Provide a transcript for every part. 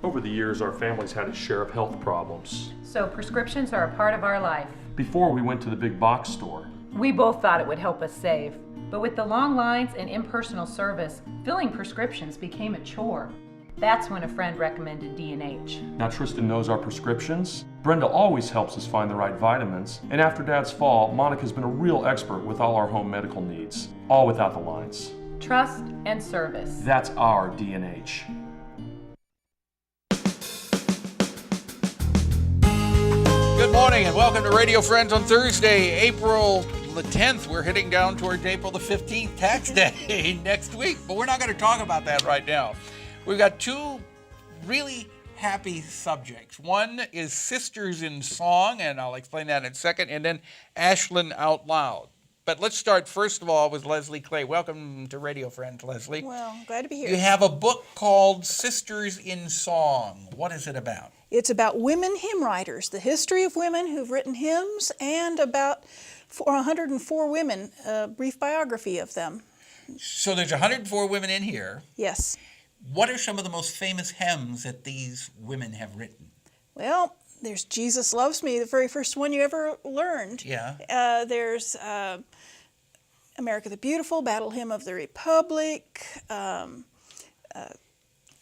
Over the years, our family's had a share of health problems. So prescriptions are a part of our life. Before we went to the big box store. We both thought it would help us save. But with the long lines and impersonal service, filling prescriptions became a chore. That's when a friend recommended D&H. Now Tristan knows our prescriptions. Brenda always helps us find the right vitamins. And after Dad's fall, Monica's been a real expert with all our home medical needs. All without the lines. Trust and service. That's our D&H. Good morning and welcome to Radio Friends on Thursday, April the 10th. We're heading down towards April the 15th, tax day next week. But we're not going to talk about that right now. We've got two really happy subjects. One is Sisters in Song, and I'll explain that in a second, and then Ashland Out Loud. But let's start first of all with Leslie Clay. Welcome to Radio Friends, Leslie. Well, glad to be here. You have a book called Sisters in Song. What is it about? It's about women hymn writers, the history of women who've written hymns, and about 104 women, a brief biography of them. So there's 104 women in here. Yes. What are some of the most famous hymns that these women have written? Well, there's Jesus Loves Me, the very first one you ever learned. Yeah. There's America the Beautiful, Battle Hymn of the Republic.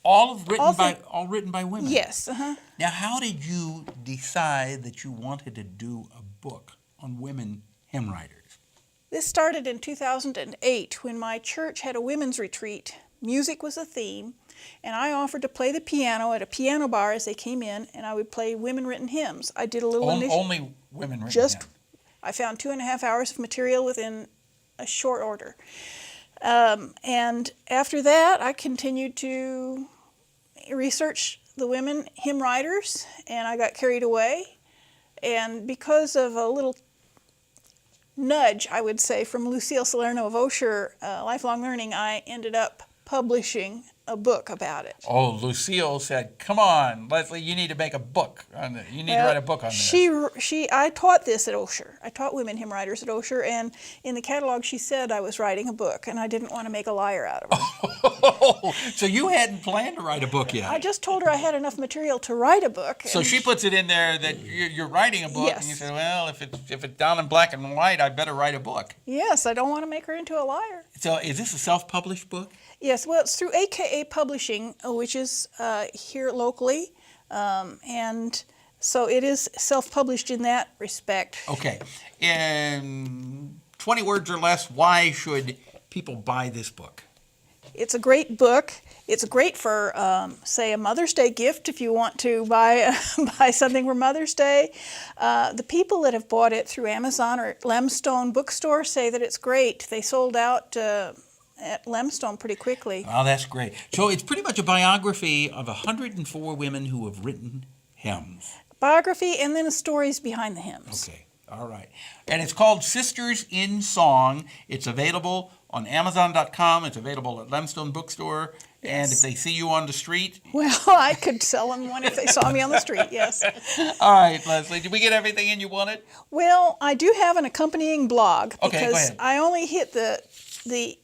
All written by women? Yes. Now, how did you decide that you wanted to do a book on women hymn writers? This started in 2008 when my church had a women's retreat. Music was a theme, and I offered to play the piano at a piano bar as they came in, and I would play women-written hymns. I did a little Only women-written hymns? I found 2.5 hours of material within a short order. And after that, I continued to research the women hymn writers, and I got carried away. And because of a little nudge, I would say, from Lucille Salerno of Osher, Lifelong Learning, I ended up publishing a book about it. Oh, Lucille said, come on, Leslie, you need to make a book on this. You need to write a book on this. I taught this at Osher. I taught women hymn writers at Osher, and in the catalog she said I was writing a book, and I didn't want to make a liar out of her. So you hadn't planned to write a book yet? I just told her I had enough material to write a book. So she puts it in there that you're writing a book, Yes. and you say, well, if it's down in black and white, I better write a book. Yes, I don't want to make her into a liar. So is this a self-published book? Yes, well, it's through AKA Publishing, which is here locally, and so it is self-published in that respect. Okay. In 20 words or less, why should people buy this book? It's a great book. It's great for, say, a Mother's Day gift if you want to buy something for Mother's Day. The people that have bought it through Amazon or Lemstone Bookstore say that it's great. They sold out at Lemstone pretty quickly. Oh, that's great. So it's pretty much a biography of 104 women who have written hymns. Biography and then the stories behind the hymns. Okay, all right. And it's called Sisters in Song. It's available on Amazon.com. It's available at Lemstone Bookstore. Yes. And if they see you on the street? Well, I could sell them one if they saw me on the street, yes. All right, Leslie, did we get everything in you wanted? Well, I do have an accompanying blog Okay, go because ahead. I only hit the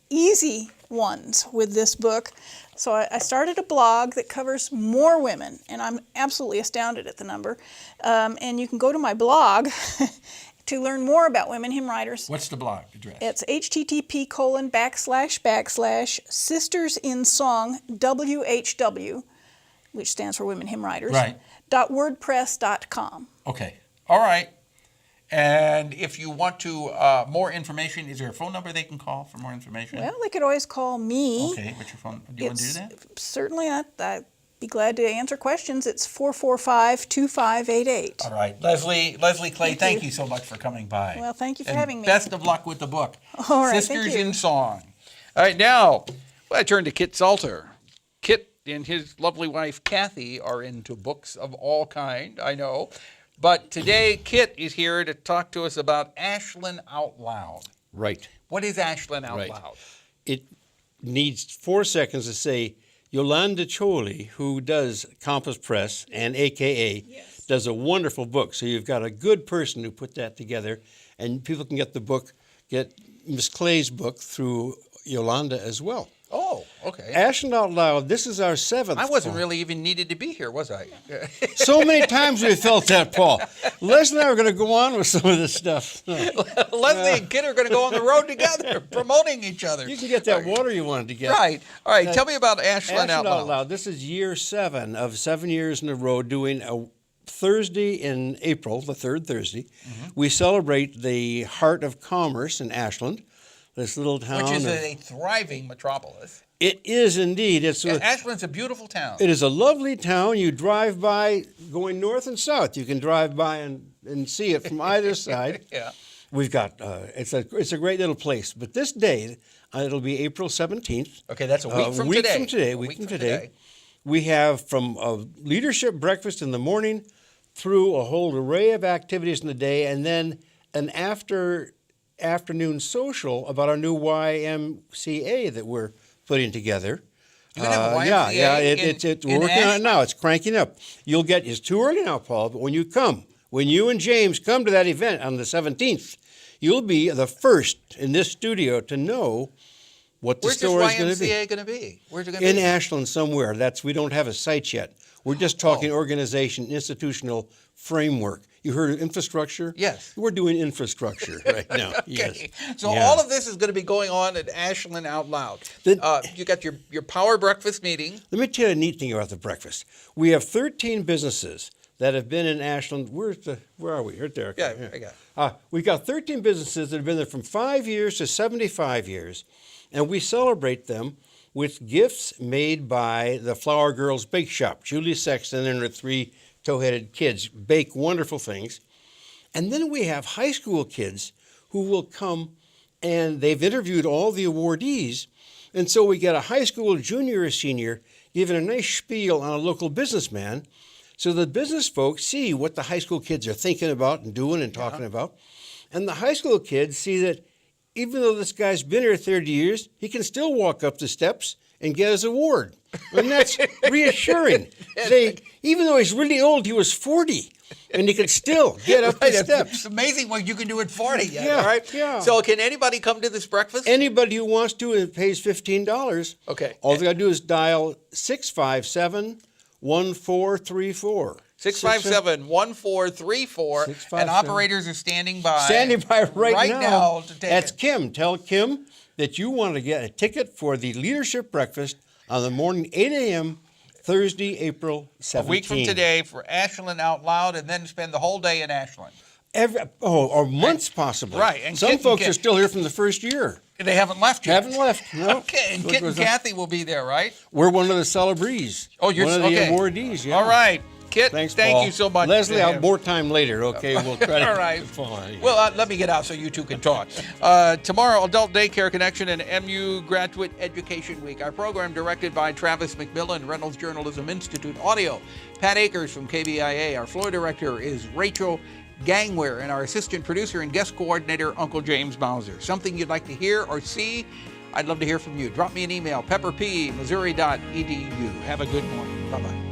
easy ones with this book. So I started a blog that covers more women, and I'm absolutely astounded at the number. And you can go to my blog to learn more about women hymn writers. What's the blog address? It's http://sistersinsong WHW, which stands for Women Hymn Writers, Right. .wordpress.com. Okay, all right. And if you want to more information, is there a phone number they can call for more information? Well, they could always call me. Okay, what's your phone? Do you want to do that? Certainly, I'd be glad to answer questions. It's 445-2588. All right. Leslie Clay, thank you so much for coming by. Well, thank you for And having me. Best of luck with the book. All right, Sisters thank you. in Song. All right, now I turn to Kit Salter. Kit and his lovely wife, Kathy, are into books of all kind, I know. But today, Kit is here to talk to us about Ashland Out Loud. Right. What is Ashland Out Right. Loud? It needs 4 seconds to say Yolanda Choli, who does Compass Press and AKA, does a wonderful book. So you've got a good person who put that together, and people can get the book, get Miss Clay's book through Yolanda as well. Oh, okay. Ashland Out Loud, this is our 7th. I wasn't Paul. really even needed to be here, was I? So many times we felt that, Paul. Leslie and I are going to go on with some of this stuff. Leslie and Kit are going to go on the road together, promoting each other. You can get that water you wanted to get. Right. All right. Tell me about Ashland Ashland Out Loud. This is year 7 of 7 years in a row doing a Thursday in April, the third Thursday. We celebrate the heart of commerce in Ashland, this little town. Which is a thriving metropolis. It is indeed. Ashland's a beautiful town. It is a lovely town. You drive by going north and south. You can drive by and see it from either side. Yeah. We've got, it's a great little place. But this day, it'll be April 17th. Okay, that's a week from today. A week from today. We have from a leadership breakfast in the morning through a whole array of activities in the day, and then an afternoon social about our new YMCA that we're putting together. You're going to have a YMCA we're working on it now. It's cranking up. It's too early now, Paul, but when you and James come to that event on the 17th, you'll be the first in this studio to know what the store is going to be. Where's this YMCA going to be? Where's it going to In be? Ashland somewhere. We don't have a site yet. We're just talking organization, institutional framework. You heard of infrastructure? Yes. We're doing infrastructure right now. Okay. Yes. So all of this is going to be going on at Ashland Out Loud. You got your power breakfast meeting. Let me tell you a neat thing about the breakfast. We have 13 businesses that have been in Ashland. Where are we? Right there. Yeah, I got it. We've got 13 businesses that have been there from 5 years to 75 years, and we celebrate them with gifts made by the Flower Girls Bake Shop. Julie Sexton and her 3 tow-headed kids bake wonderful things. And then we have high school kids who will come, and they've interviewed all the awardees. And so we get a high school junior or senior giving a nice spiel on a local businessman. So the business folks see what the high school kids are thinking about and doing and talking about. And the high school kids see that even though this guy's been here 30 years, he can still walk up the steps and get his award. And that's reassuring. Even though he's really old, he was 40, and he could still get up the steps. It's amazing what you can do at 40. Yeah, all right? yeah. So can anybody come to this breakfast? Anybody who wants to and pays $15. Okay. All they got to do is dial 657-1434. 657-1434, and operators are standing by. Right now to take That's it. Kim. Tell Kim that you want to get a ticket for the leadership breakfast on the morning, 8 a.m., Thursday, April 17th. A week from today for Ashland Out Loud, and then spend the whole day in Ashland. Or months possibly. Right. And some folks are still here from the first year. They haven't left yet. Haven't left. No. Okay, and Kit and Kathy will be there, right? We're one of the celebrities. Oh, you're one of the awardees. Yeah. All right. Kit, Thanks, thank Paul. you so much. Leslie, I'll have more time later, okay? We'll try to All right. fine. Well, let me get out so you two can talk. Tomorrow, Adult Daycare Connection and MU Graduate Education Week. Our program directed by Travis McMillan, Reynolds Journalism Institute Audio. Pat Akers from KBIA. Our floor director is Rachel Gangware, and our assistant producer and guest coordinator, Uncle James Bowser. Something you'd like to hear or see? I'd love to hear from you. Drop me an email, pepperp@missouri.edu. Have a good morning. Bye-bye.